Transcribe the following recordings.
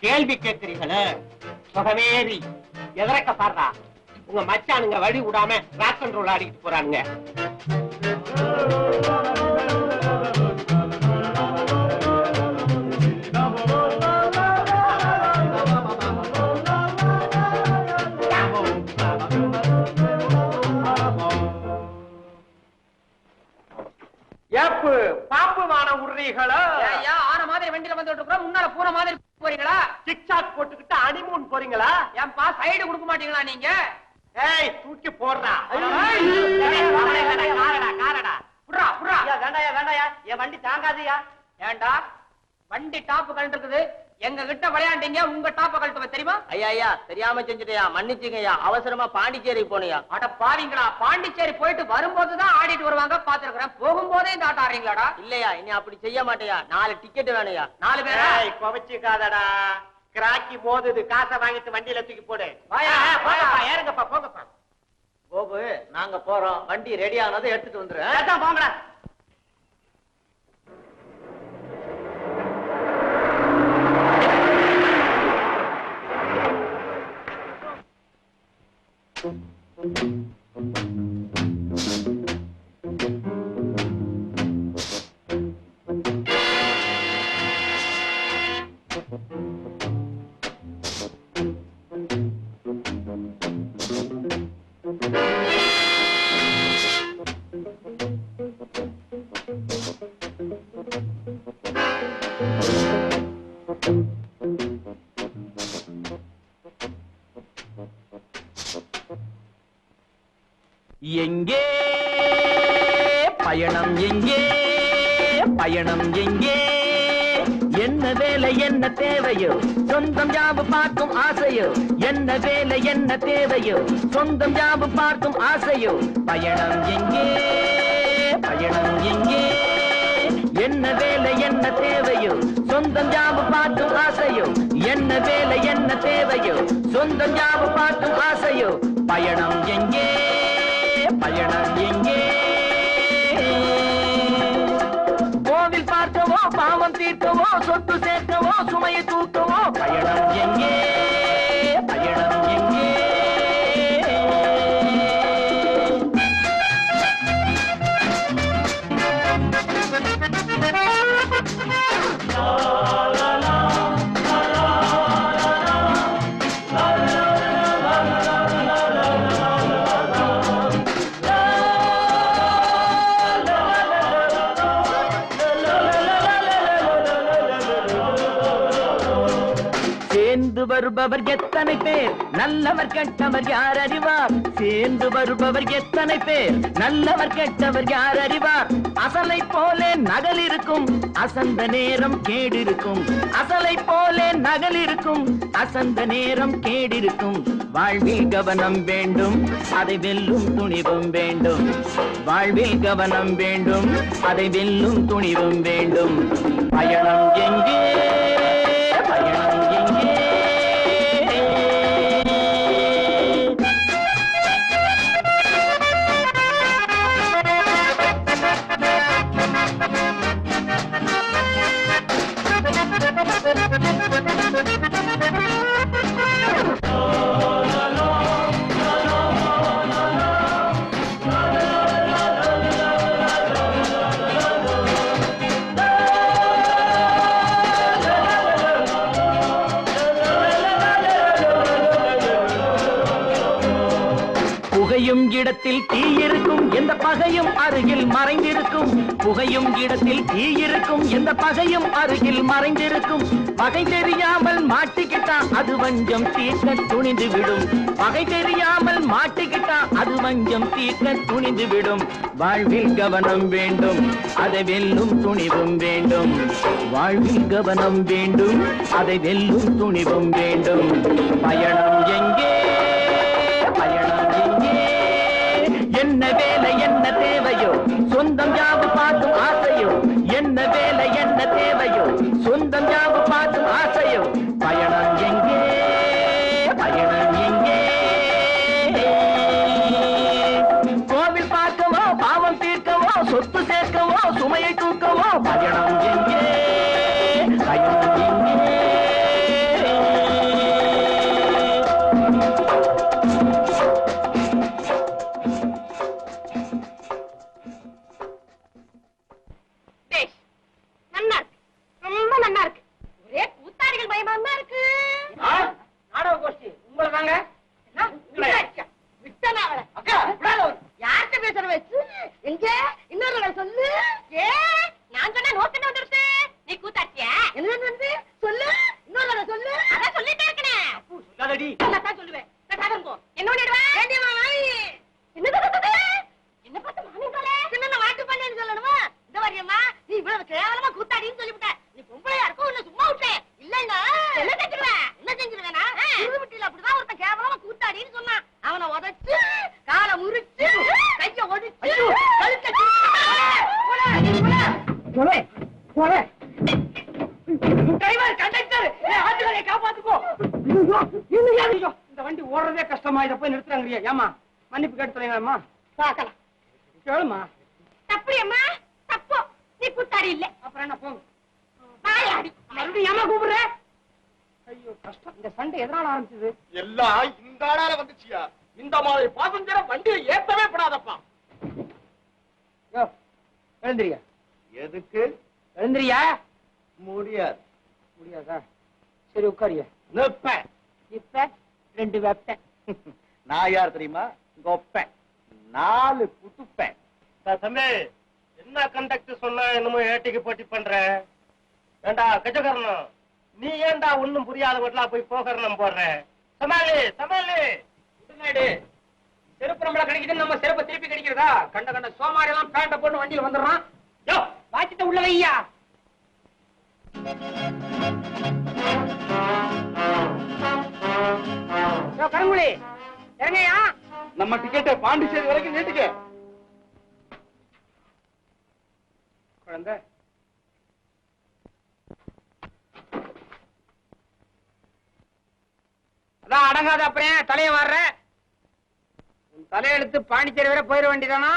கேள்வி கேட்கிறீங்களே சுகமேரி எதற்க பாடுறா உங்க மச்சானுங்க வழி விடாம ராக் அண்ட் ரோல் ஆடிக்கிட்டு போறானுங்க. பாம்புமான உருளீங்களா ஆன மாதிரி வண்டியில வந்துட்டு முன்னால பூன மாதிரி போறீங்களா? டிக்டாக் போட்டுக்கிட்டு அனிமூன் போறீங்களா? ஏன்பா சைடு கொடுக்க மாட்டீங்களா நீங்க? ஏய் தூக்கி போடுறா. காரடா புறா புறா. வேண்டாயா வேண்டாயா, என் வண்டி தாங்காதியா. ஏண்டா வண்டி டாப் கழட்டு இருக்குது, எங்க கிட்ட விளையாண்டீங்க, உங்க டாப்ப கழட்டுவ தெரியுமா? ஐயா தெரியாம செஞ்சுட்டியா, மன்னிச்சுங்கய்யா. அவசரமா பாண்டிச்சேரி போனியா? அட பாவீங்களா, பாண்டிச்சேரி போயிட்டு வரும்போதுதான் ஆடிட்டு வருவாங்க பாத்துருக்கேன், போகும்போதே இந்த ஆட்டம் ஆடுறீங்களாடா? இல்லையா, இனி அப்படி செய்ய மாட்டேயா. 4 டிக்கெட் வேணையா. 4 பேரா? குவச்சுக்காதடா, கிராக்கி போகுது, காசை வாங்கிட்டு வண்டியில தூக்கி போடு. ஏறுங்கப்பா போங்கப்பா. கோபு நாங்க போறோம், வண்டி ரெடி ஆனதை எடுத்துட்டு வந்துரு. போங்கடா. எங்கே பயணம், எங்கே பயணம், எங்கே என்ன வேலை என்ன தேவையோ, சொந்தம் யாவு பார்க்கும் ஆசையோ, என்ன வேலை என்ன தேவையோ, சொந்தம் யாவு பார்க்கும் ஆசையோ, பயணம் எங்கே பயணம் எங்கே என்ன வேலை என்ன தேவையோ, சொந்தம் யாவு பார்க்கும் ஆசையோ, என்ன வேலை என்ன தேவையோ, சொந்தம் யாவு பார்க்கும் ஆசையோ, பயணம் எங்கே பயணம் எங்கே கோவில் பார்க்கவோ, பாவம் தீர்க்கவோ, சொத்து சேர்க்கவோ, சுமையை தூக்கவோ, பயணம் எங்கே பயணம் எங்கே வருபவர் எத்தனை பேர், நல்லவர் கெட்டவர் யார் அறிவார்? சேர்ந்து வருபவர் எத்தனை பேர், நல்லவர் கெட்டவர் யார் அறிவார்? அசலை போலே நகல் இருக்கும், அசந்த நேரம் கேடிருக்கும், அசலை போலே நகல் இருக்கும், அசந்த நேரம் கேடிருக்கும். வாழ்வில் கவனம் வேண்டும், அதை வெல்லும் துணிவும் வேண்டும், வாழ்வில் கவனம் வேண்டும், அதை வெல்லும் துணிவும் வேண்டும். பயணம் எங்கே பயணம் எங்கே புகையும் இடத்தில் தீ இருக்கும், எந்த பகையும் அருகில் மறைந்திருக்கும். புகையும் இடத்தில் தீ இருக்கும், எந்த பகையும் அருகில் மறைந்திருக்கும். பகை தெரியாமல் மாட்டிக்கிட்டா அது வஞ்சம் தீர்க்க துணிந்து விடும். பகை தெரியாமல் மாட்டிக்கிட்டா அது வஞ்சம் தீர்க்க துணிந்து விடும். வாழ்வில் கவனம் வேண்டும், அதை வெல்லும் துணிவும் வேண்டும். வாழ்வில் கவனம் வேண்டும், அதை வெல்லும் துணிவும் வேண்டும். பயணம் எங்கே, பயணம் எங்கே, என்ன வேலை என்ன தேவையோ சொந்தம் யாவு பார்க்கும் ஆசையோ. என்ன வேலை என்ன தேவையோ சொந்தம் யாவு பார்க்கும் ஆசையோ. பயணம் எங்கே, பயணம் எங்கே. கோவில் பார்க்கவோ பாவம் தீர்க்கவோ சொத்து சேர்க்கவோ சுமையை தூக்கவோ. பயணம் எங்கே, பயணம் எங்கே. நாடக கோஷ்டி உங்களை தாங்க. சொல்லு. ஏ நான் சொன்ன நோக்கணும் வந்துருச்சு. நீ கூத்தாச்சியா? என்ன வந்து சொல்லு. இன்னொரு சொல்லு. அதான் சொல்லிட்டே இருக்கனே. சொல்லாதடி. நான் சொல்லுவேன். என்ன பண்ணிடுவேன்? என்ன என்ன பார்த்து மாமிங்களே சின்ன மாட்டு பண்ணேன்னு சொல்லணுமா? இந்த வரியம்மா நீ இவ்வளவு கேவலமா கூத்தாடின்னு சொல்லிவிட்ட. நீ பொம்பளையா இருக்கும் உன்னை சும்மா விட்டேன். இல்லன்னா என்ன செஞ்சிருவேன்? என்ன செஞ்சிருவேனா? திருவிட்டில அப்படிதான் ஒருத்தன் கேவலமா கூத்தாடின்னு சொன்னான். அவனை உதைச்சு காலை முறிச்சு கைய ஒடிச்சு கழுத்தை காப்பாத்துக்கோ. இந்த வண்டி ஓடுறதே கஷ்டமா, இதை போய் நிறுத்துறாங்க. ஏமா மன்னிப்பு கேட்டுறீங்களா? பாக்கலாம் கேளுமா. தப்புடியம்மா தப்போ. நீ கூத்தாடி இல்ல. அப்புறம் என்ன போங்க. வாயாடி மறுபடியும் ஏமா கூப்பிடுற? ஐயோ கஷ்டம். இந்த சண்டை எதனால ஆரம்பிச்சது? எல்லாம் இந்த ஆளால வந்துச்சியா? இந்த மாதிரி பாசஞ்சரை வண்டியை ஏத்தவே படாதப்பா. எழுந்திரியா. எதுக்கு? எழுந்திரியா. முடியாது. முடியாதா? சரி உட்காரியா. நிப்பேன். இப்ப 2 வெப்பேன். நான் யார் தெரியுமா? கொப்பேன். 4 குத்துப்பேன். தம்பி, என்ன கண்டக்டர் சொன்னா என்னமோ ஏட்டிக்கு போட்டி பண்ற? ஏண்டா கஜகரணம், நீ ஏண்டா ஒண்ணும் புரியாத வீட்டுல போய் போகரணம் போடுற? சமாளி சமாளி. செருப்பு நம்மள கிடைக்குதுன்னு நம்ம செருப்பை திருப்பி கிடைக்கிறதா? கண்ட கண்ட சோமாரி எல்லாம் பேண்ட போட்டு வண்டியில வந்துடுறான். யோ வாச்சிட்ட உள்ள வையா. கருங்குழி இறங்கயா. நம்ம டிக்கெட்டை பாண்டிச்சேரி வரைக்கும் நீட்டுக்க. குழந்தை அதான் அடங்காத. அப்புறம் தலைய வர்ற தலையெழுத்து பாண்டிச்சேரி வரை போயிட வேண்டியதானா?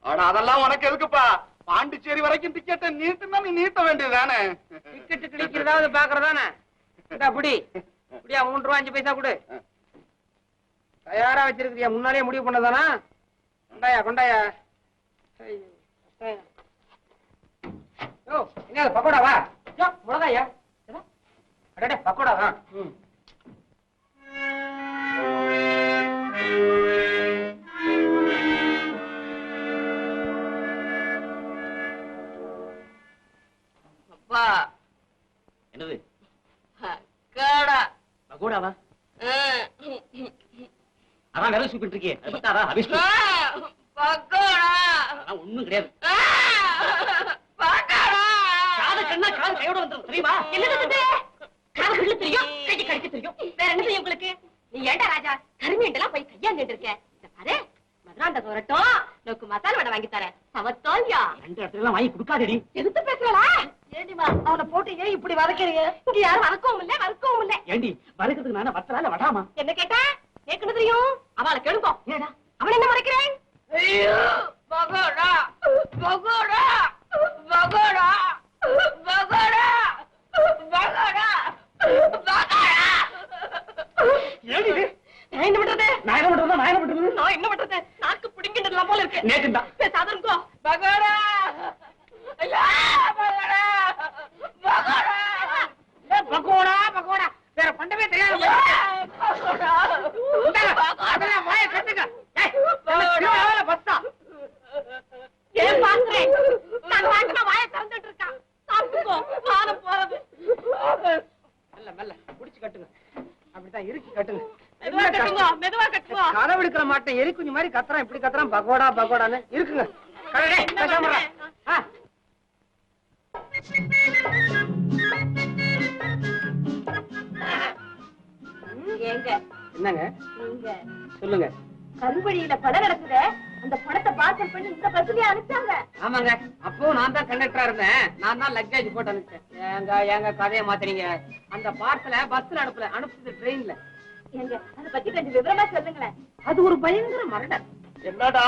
ஆனா அதெல்லாம் உனக்கு எதுக்குப்பா? பாண்டிச்சேரி வரைக்கும் டிக்கெட்டை நீட்டுனா நீ நீட்ட வேண்டியதானே? டிக்கெட்டு கிடைக்கிறதாவது பாக்குறதானே? அப்படி அப்படியா? 3 ரூபா 5 பைசா கொடு. தயாரா வச்சிருக்கிறியா? முன்னாலே முடிவு பண்ணதானா? கொண்டாயா கொண்டாயா. என்ன பக்கோடா? வா மிளகாயா. அடடே பக்கோடா தான். அப்பா என்னது காடா பகோடாவா? அதான் விரல் சூப்பிட்டு இருக்கே. பக்கோடா ஒண்ணும் கிடையாது. பக்கோடா காது கண்ணா காது கையோட வந்துடும் தெரியுமா? என்னது காதுக்குள்ள தெரியும், கை கடிக்க தெரியும். வேற என்ன செய்யும் உங்களுக்கு? நீ ஏண்டா ராஜா கருமீண்டெல்லாம் போய் கையாண்டுட்டு இருக்க? இந்த பாரு மதுராண்ட தோரட்டும் நோக்கு மசாலா வடை வாங்கி தரேன். சமத்தோல்யா 2 இடத்துல வாங்கி கொடுக்காதடி. எதுக்கு பேசுறா? ஏண்டிமா அவனை போட்டு ஏன் இப்படி வதக்கிறீங்க? இங்க யாரும் வதக்கவும் இல்ல வறுக்கவும் இல்ல. ஏண்டி வதக்கிறதுக்கு நானே வத்தலால வடாமா? என்ன கேட்டா? கேட்கணும் தெரியும். அவளை கெடுங்கோ. ஏடா அவன் என்ன மறைக்கிறேன்? ஐயோ பகோடா பகோடா பகோடா பகோடா பகோடா பகோடா. ஏண்டி நான் என்ன பண்றது? நான் என்ன பண்றது? நான் என்ன பண்றது? நாக்கு பிடிங்கிடலாம் போல இருக்கு. நேக்குண்டா பேசாதருங்கோ. பகோடா ஐயா பகோடா பகோடா பக்கோடா பக்கோடா வேற பண்டமே தெரியாது. பகோடா அதெல்லாம் வாய கட்டுங்க. மாட்டேன் இருக்கு கட்டுங்க மெதுவா கட்டுங்க மெதுவா கட்டுங்க கதவு எடுக்கிற மாட்டேன் எரி குஞ்சு மாதிரி கத்துறான் இப்படி கத்துறான் பகோடா பகோடான்னு இருக்குங்க கடவுளே, பேசாம இரு. ஆ. ஏங்க என்னங்க நீங்க சொல்லுங்க கருவழியில படம் நடக்குதே அந்த படத்தை பார்சல் பண்ணி இந்த பஸ்லயே அனுப்பிச்சாங்க ஆமாங்க அப்போ நான் தான் கண்டக்டரா இருந்தேன் நான் தான் லக்கேஜ் போட்டு அனுப்பிச்சேன் ஏங்க கதையை மாத்துறீங்க அந்த பார்சலை பஸ்ல அனுப்புறது ட்ரெயின்ல ஏங்க அதை பத்தி கொஞ்சம் விவரமா சொல்லுங்களேன் அது ஒரு பயங்கர மரணம் என்னடா